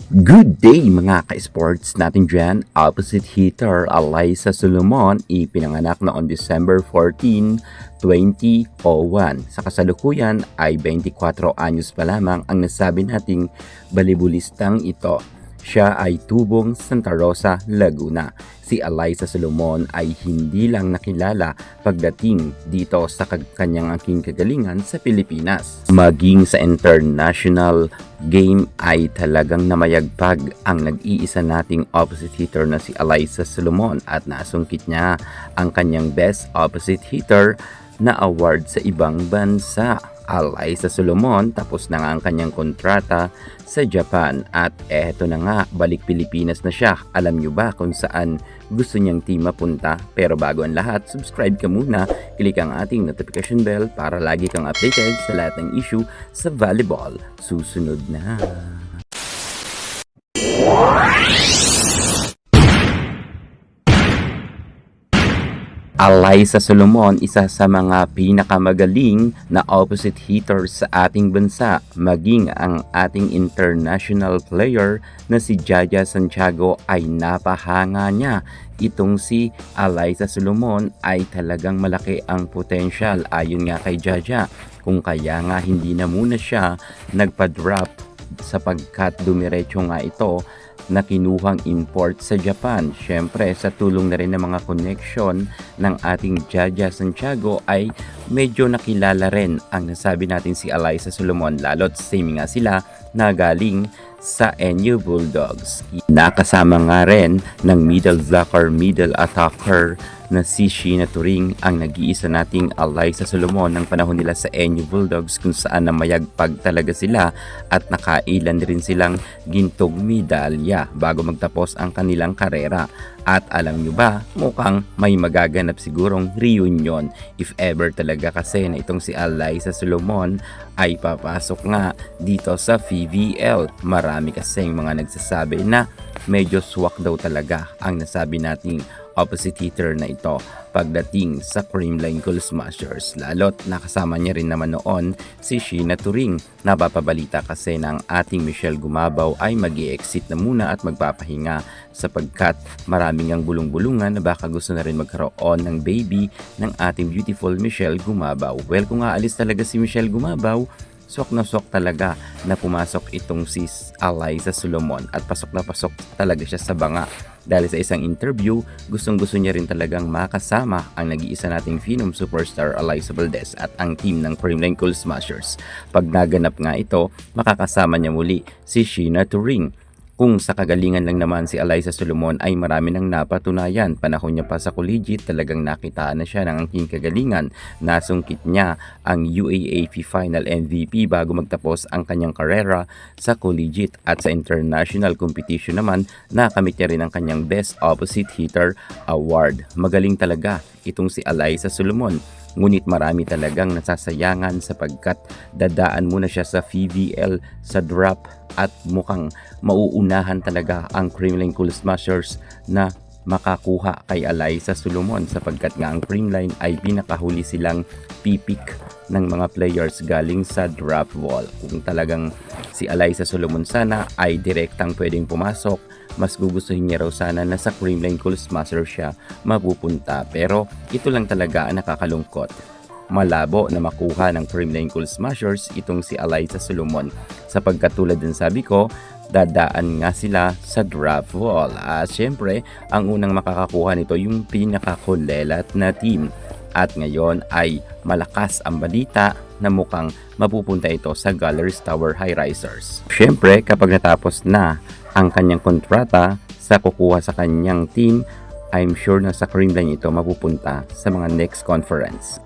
Good day mga ka-sports natin dyan. Opposite hitter Alyssa Solomon ipinanganak noong December 14, 2001. Sa kasalukuyan ay 24 anyos pa lamang ang nasabi nating balibulistang ito. Siya ay tubong Santa Rosa, Laguna. Si Alyssa Solomon ay hindi lang nakilala pagdating dito sa kanyang aking kagalingan sa Pilipinas. Maging sa international game ay talagang namayagpag ang nag-iisa nating opposite hitter na si Alyssa Solomon at nasungkit niya ang kanyang best opposite hitter na award sa ibang bansa. Alyssa Solomon tapos na nga ang kanyang kontrata sa Japan at eto na nga, balik Pilipinas na siya. Alam nyo ba kung saan gusto niyang team mapunta? Pero bago ang lahat, subscribe ka muna, click ang ating notification bell para lagi kang updated sa lahat ng issue sa volleyball. Susunod na. Alyssa Solomon, isa sa mga pinakamagaling na opposite hitters sa ating bansa, maging ang ating international player na si Jaja Santiago ay napahanga niya. Itong si Alyssa Solomon ay talagang malaki ang potential ayon nga kay Jaja, kung kaya nga hindi na muna siya nagpa-drop sapagkat dumiretso nga ito na kinuhang import sa Japan. Syempre, sa tulong na rin ng mga connection ng ating Jaja Santiago ay medyo nakilala rin ang nasabi natin si Alyssa Solomon, lalo't same nga sila na galing sa NU Bulldogs. Nakasama nga rin ng middle blocker, middle attacker na si Sheena Turing ang nag-iisa nating Alyssa Solomon ng panahon nila sa NU Bulldogs, kung saan namayagpag talaga sila at nakailan rin silang gintong medalya bago magtapos ang kanilang karera. At alam nyo ba, mukhang may magaganap sigurong reunion if ever talaga kasi na itong si Alyssa Solomon ay papasok nga dito sa PVL. Marami kasing mga nagsasabi na medyo swak daw talaga ang nasabi nating opposite hitter na ito pagdating sa Creamline Cool Smashers, lalo't nakasama niya rin naman noon si Sheena Turing. Napapabalita kasi ng ating Michelle Gumabaw ay mag-i-exit na muna at magpapahinga sapagkat maraming ang bulong-bulungan na baka gusto na rin magkaroon ng baby ng ating beautiful Michelle Gumabaw. Well, kung aalis talaga si Michelle Gumabaw, swak na swak talaga na pumasok itong si Alyssa Solomon at pasok na pasok talaga siya sa banga. Dahil sa isang interview, gustong-gusto niya rin talagang makasama ang nag-iisa nating Phenom superstar Alyssa Valdez at ang team ng Creamline Cool Smashers. Pag naganap nga ito, makakasama niya muli si Sheena Turing. Kung sa kagalingan lang naman si Alyssa Solomon ay marami nang napatunayan. Panahon niya pa sa collegiate, talagang nakitaan na siya ng aking kagalingan. Nasungkit niya ang UAAP Final MVP bago magtapos ang kanyang karera sa collegiate, at sa international competition naman nakamit niya rin ang kanyang Best Opposite Hitter Award. Magaling talaga itong si Alyssa Solomon. Ngunit marami talagang nasasayangan sapagkat dadaan muna siya sa PVL sa drop at mukhang mauunahan talaga ang Creamline Cool Smashers na makakuha kay Alyssa Solomon sapagkat nga ang Creamline ay pinakahuli silang pipick ng mga players galing sa drop wall. Kung talagang si Alyssa Solomon sana ay direktang pwedeng pumasok, mas gugustuhin niya raw sana na sa Creamline Cool Smashers siya mapupunta. Pero ito lang talaga ang nakakalungkot. Malabo na makuha ng Creamline Cool Smashers itong si Alyssa Solomon sapagkat tulad din sabi ko, dadaan nga sila sa drop wall. At syempre, ang unang makakakuha nito yung pinakakulelat na team. At ngayon ay malakas ang balita na mukhang mapupunta ito sa Galleries Tower High Risers. Syempre, kapag natapos na ang kanyang kontrata sa kukuha sa kanyang team, I'm sure na sa Creamline ito mapupunta sa mga next conference.